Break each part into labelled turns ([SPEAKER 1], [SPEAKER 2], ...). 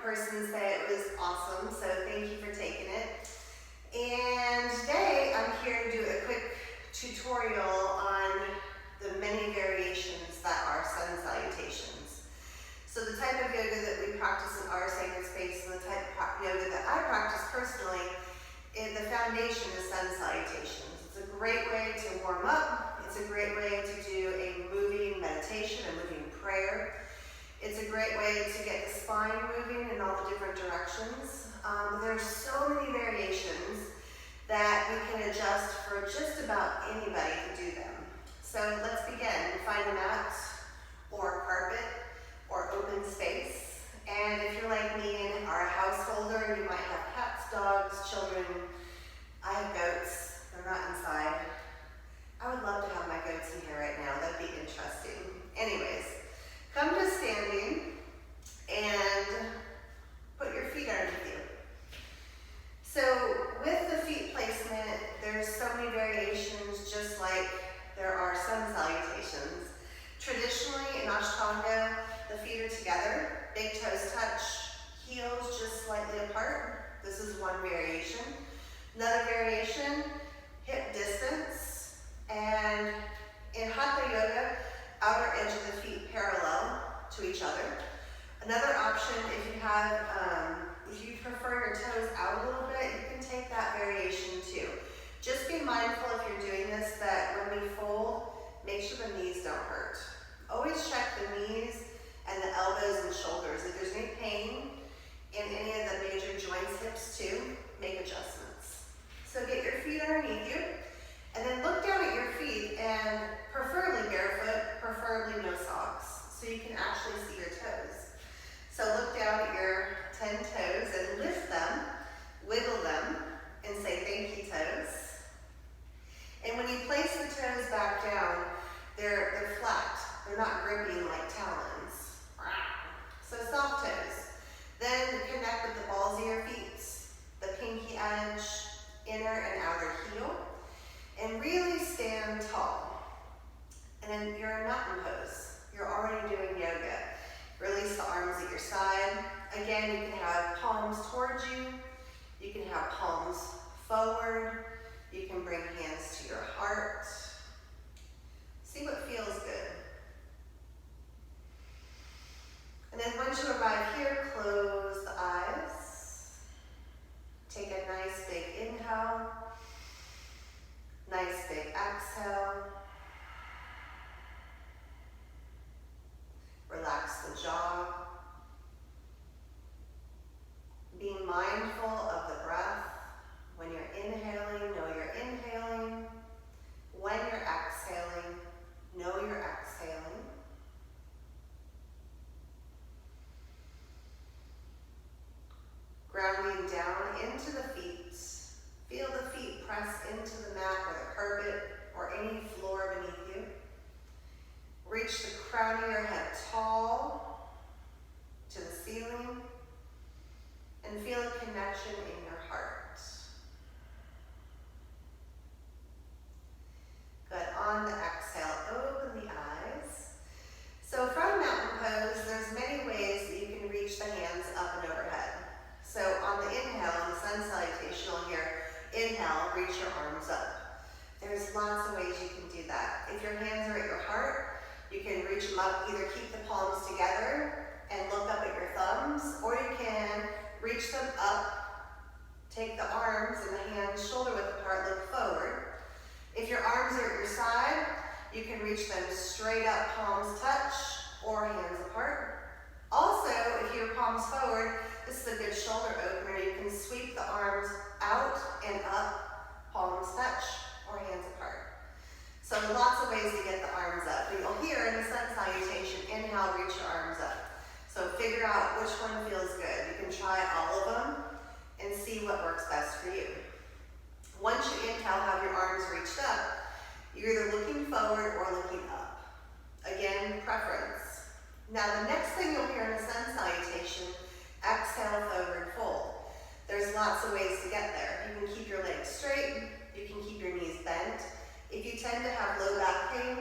[SPEAKER 1] person say it was awesome, so thank you for taking it. And today I'm here to do a quick tutorial on the many variations that are Sun Salutations. So the type of yoga that we practice in our sacred space and the type of yoga that I practice personally, the foundation is Sun Salutations. It's a great way to warm up. It's a great way to do a moving meditation, a moving prayer. It's a great way to get the spine moving in all the different directions. There's so many variations that we can adjust for just about anybody to do them. So let's begin. Find a mat or a carpet or open space. And if you're like me and are a householder, you might have cats, dogs, children. I have goats. They're not inside. I would love to have my goats in here right now. That'd be interesting. Anyways, come to standing and put your feet underneath you. So with the feet placement, there's so many variations, just like there are Sun Salutations. Traditionally in Ashtanga, the feet are together, big toes touch, heels just slightly apart. This is one variation. Another variation, hip distance, and in Hatha Yoga, outer edge of the feet parallel to each other. Another option, if you prefer your toes out a little bit, you can take that variation too. Just be mindful if you're doing this that when we fold, make sure the knees don't hurt. Always check the knees and the elbows and shoulders. If there's any pain in any of the major joints, hips too, make adjustments. So get your feet underneath you, and then look down at your feet, and preferably barefoot, preferably no socks, so you can actually see your toes. So look down at your 10 toes and lift them, wiggle them, and say thank you, toes. And when you place the toes back down, they're flat. They're not gripping like talons. So soft toes. Then connect with the balls of your feet, the pinky edge, inner and outer heel, and really stand tall. And then you're in mountain pose. You're already doing yoga. Release the arms at your side. Again, you can have palms towards you. You can have palms forward. You can bring hands to your heart. See what feels good. And then once you arrive here, close the eyes. Take a nice big inhale. Nice big exhale. Relax the jaw. Being mindful of the breath. When you're inhaling, know you're inhaling. When you're exhaling, know you're exhaling. Grounding down into the feet. Feel the feet press into the mat or the carpet or any floor beneath you. Reach the crown of your head tall to the ceiling and feel a connection in your heart. Good. On the exhale, open the eyes. So from mountain pose, there's many ways that you can reach the hands up and overhead. So on the inhale, on the Sun Salutation, you'll hear inhale, reach your arms up. There's lots of ways you can do that. If your hands are at your heart, you can reach them up, either keep the palms together and look up at your thumbs, or you can reach them up, take the arms and the hands shoulder width apart, look forward. If your arms are at your side, you can reach them straight up, palms touch, or hands apart. Also, if your palms forward, this is a good shoulder opener. You can sweep the arms out and up, palms touch, or hands apart. So lots of ways to get the arms up. But you'll hear in the Sun Salutation, inhale, reach your arms up. So figure out which one feels good. You can try all of them and see what works best for you. Once you inhale, have your arms reached up. You're either looking forward or looking up. Again, preference. Now the next thing you'll hear in the Sun Salutation, exhale, forward fold. There's lots of ways to get there. You can keep your legs straight. You can keep your knees bent. If you tend to have low back pain,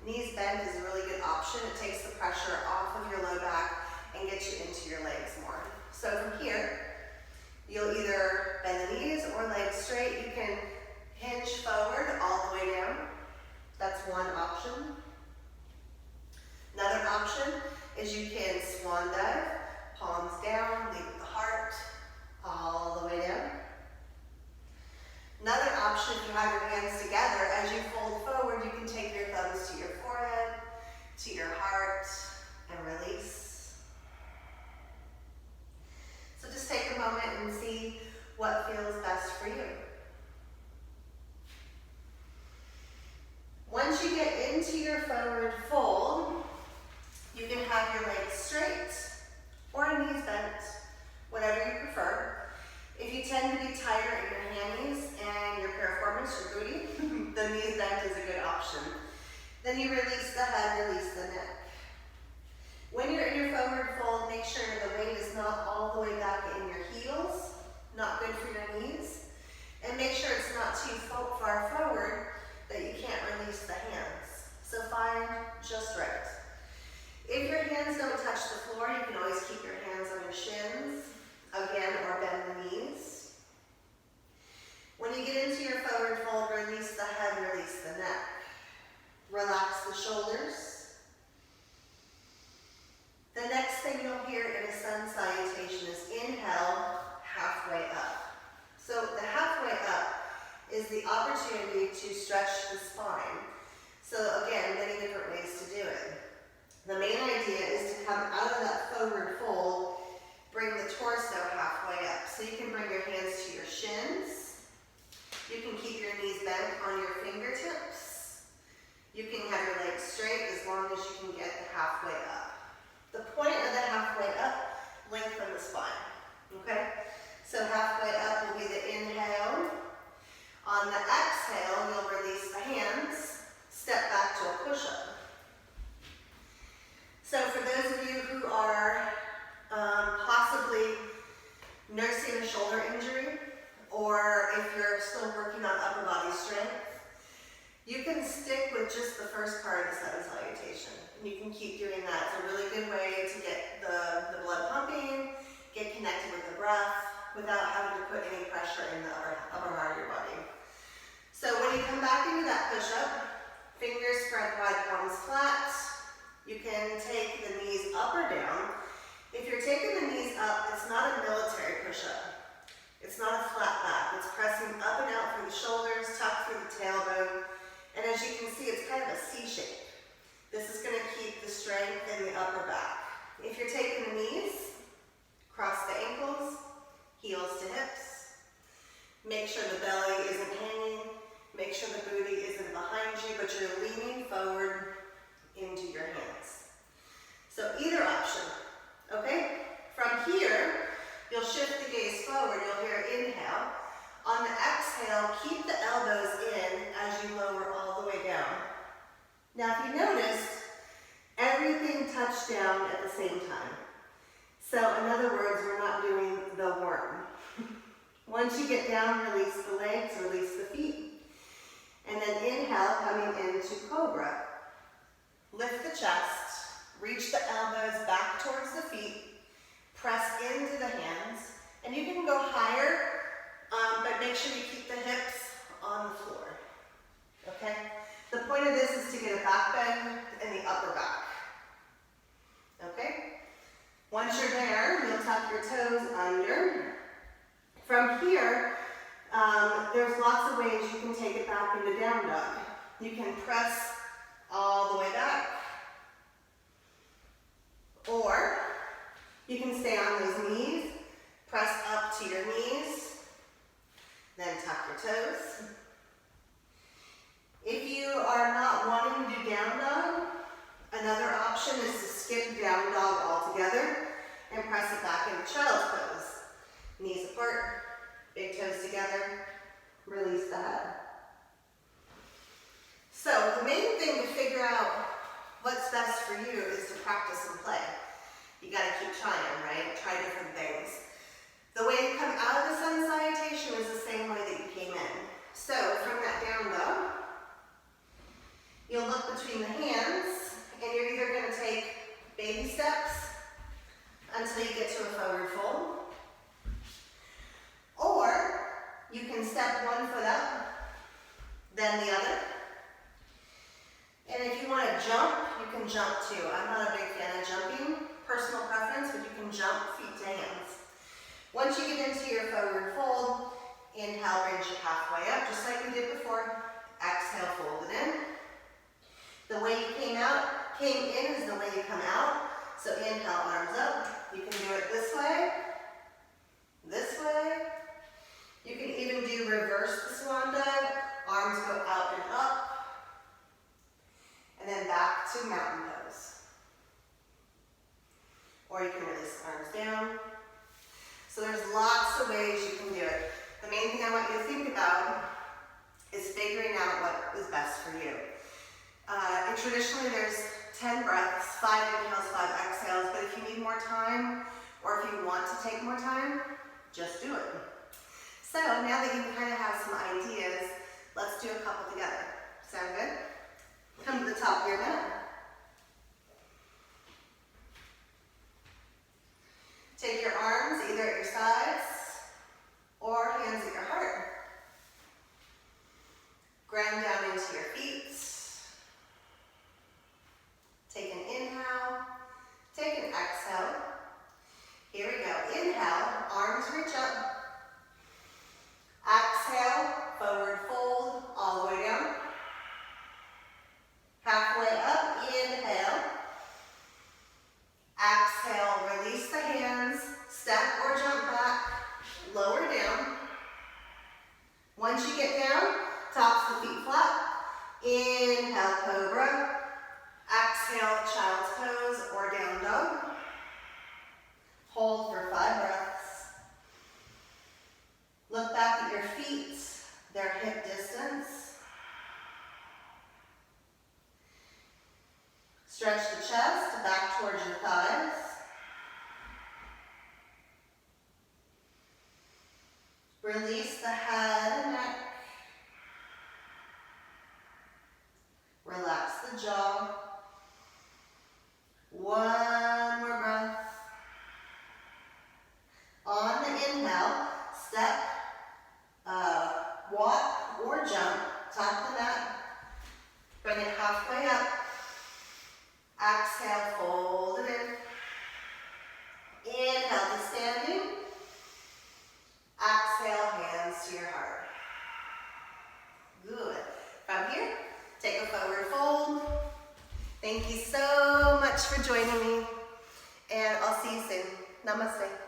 [SPEAKER 1] knees bent is a really good option. It takes the pressure off of your low back and gets you into your legs more. So from here, you'll either bend the knees or legs straight. You can hinge forward all the way down. That's one option. Another option is you can swan dive, palms down, lead with the heart, all the way down. Another option, if you have your hands together, as you fold forward, you can take your thumbs to your forehead, to your heart, and release. So just take a moment and see what feels best for you. Once you get into your forward fold, you can have your legs straight or knees bent, whatever you prefer. If you tend to be tighter in your hammies and your piriformis, your booty, the knees bent is a good option. Then you release the head, release the neck. When you're in your forward fold, make sure the weight is not all the way back in your heels, not good for your knees. And make sure it's not too far forward that you can't release the hands. So find just right. If your hands don't touch the floor, you can always keep your hands on your shins, again, or bend the knees. When you get into your forward fold, release the head, release the neck. Relax the shoulders. The next thing you'll hear in a sun salutation is inhale, halfway up. So the halfway up is the opportunity to stretch the spine. So again, many different ways to do it. The main idea is to come out of that forward fold, bring the torso halfway up. So you can bring your hands to your shins. You can keep your knees bent on your fingertips. You can have your legs straight as long as you can get the halfway up. The point of the halfway up, lengthen the spine, okay? So halfway up will be the inhale. On the exhale, you'll release the hands, step back to a push-up. So for those of you who are possibly nursing a shoulder injury, or if you're still working on upper body strength, you can stick with just the first part of the sun salutation. And you can keep doing that. It's a really good way to get the blood pumping, get connected with the breath, without having to put any pressure in the upper part of your body. So when you come back into that push-up, fingers spread wide, palms flat. You can take the knees up or down. If you're taking the knees up, it's not a military push-up. It's not a flat back. It's pressing up and out through the shoulders, tuck through the tailbone. And as you can see, it's kind of a C shape. This is going to keep the strength in the upper back. If you're taking the knees, cross the ankles, heels to hips. Make sure the belly isn't hanging. Make sure the booty isn't behind you, but you're leaning forward into your hands. So either option, okay? From here, you'll shift the gaze forward. You'll hear inhale. On the exhale, keep the elbows in as you lower all the way down. Now, if you noticed, everything touched down at the same time. So in other words, we're not doing the worm. Once you get down, release the legs, release the feet. And then inhale, coming into cobra. Lift the chest, reach the elbows back towards the feet, press into the hands, and you can go higher, but make sure you keep the hips on the floor, okay? The point of this is to get a back bend in the upper back, okay? Once you're there, you'll tuck your toes under. From here, there's lots of ways you can take it back into down dog. You can press all the way back, or you can stay on those knees, press up to your knees, then tuck your toes. If you are not wanting to do down dog, another option is to skip down dog altogether and press it back into child's pose. Knees apart, big toes together, release the head. So the main thing to figure out what's best for you is to practice and play. You gotta keep trying, right? Try different things. The way you come out of the sun salutation is the same way that you came in. So from that down dog, you'll look between the hands, and you're either gonna take baby steps until you get to a forward fold, can step one foot up, then the other. And if you want to jump, you can jump too. I'm not a big fan of jumping, personal preference, but you can jump feet to hands. Once you get into your forward fold, inhale, bridge it halfway up, just like we did before. Exhale, fold it in. The way you came in is the way you come out. So inhale, arms up. You can do it this way. You can even do reverse the swan dive. Arms go out and up. And then back to mountain pose. Or you can release the arms down. So there's lots of ways you can do it. The main thing I want you to think about is figuring out what is best for you. And traditionally there's 10 breaths, 5 inhales, 5 exhales, but if you need more time, or if you want to take more time, just do it. So now that you kind of have some ideas, let's do a couple together. Sound good? Come to the top of your mat. Take your arms either at your sides or hands at your heart. Ground down into your feet. Take an inhale. Take an exhale. Here we go. Inhale, arms reach up. Exhale, forward fold, all the way down. Halfway up, inhale. Exhale, release the hands, step or jump back, lower down. Once you get down, tops the feet flat. Inhale, cobra. Exhale, child's pose or down dog. Hold for 5 breaths. Look back at your feet, their hip distance. Stretch the chest back towards your thighs. Release the head and neck. Relax the jaw. One more breath. On the inhale, step, walk or jump, top the mat. Bring it halfway up. Exhale, fold it in. Inhale to standing. Exhale, hands to your heart. Good. From here, take a forward fold. Thank you so much for joining me, and I'll see you soon. Namaste.